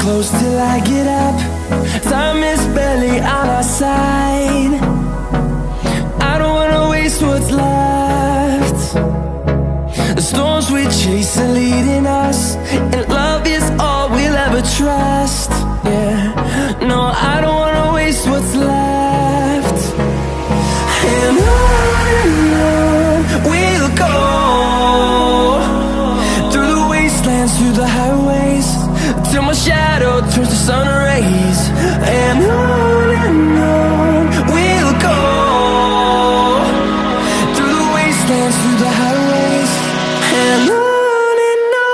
close till I get up. Time is barely on our side. I don't wanna waste what's left. The storms we chase are leading us, and love is all we'll ever trust. Yeah, no, I don't wanna waste what's left. And on we'll go, through the wastelands, through the highways, till my shadow turns to sun rays. And on we'll go, through the wastelands, through the highways, and on we'll go.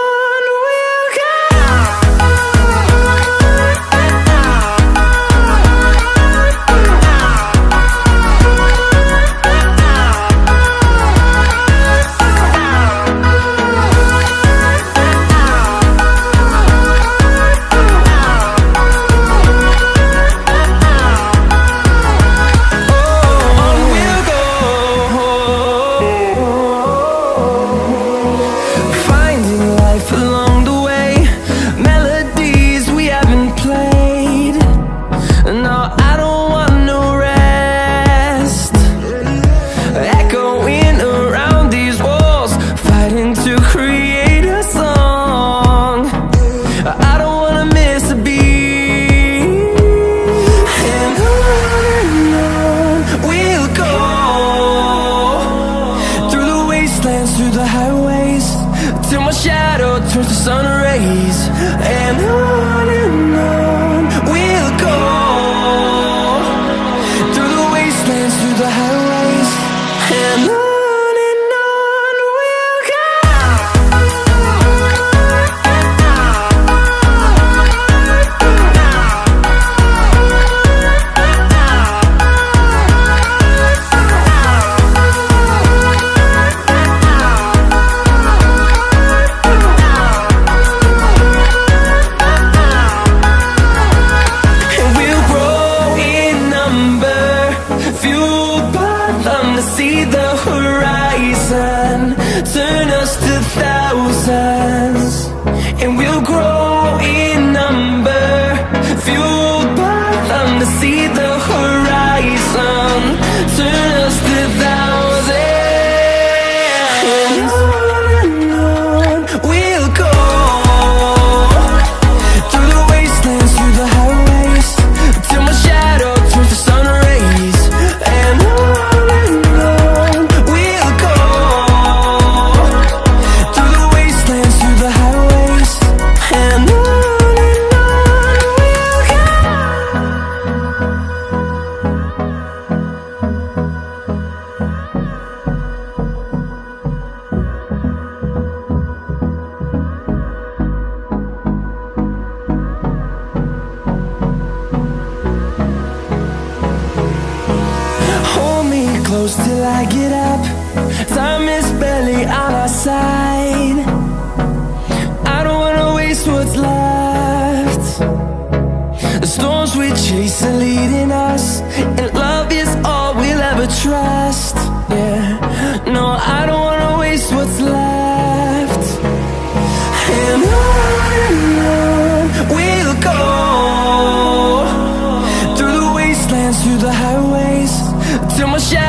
Through the highways, till my shadow turns to sun rays. And on we'll go, through the wastelands, through the highways, and on we'll go. See the horizon, turn us to thousands, and we'll grow in number, fueled by them to see the horizon, turn us to thousands. And on we'll go, through the wastelands, through the highways, till my shadow turns to sun rays. And close till I get up. Time is barely on our side. I don't wanna waste what's left. The storms we chase are leading us, and love is all we'll ever trust. Yeah, no, I don't wanna waste what's left. And on we'll go, through the wastelands, through the highways, till my shadow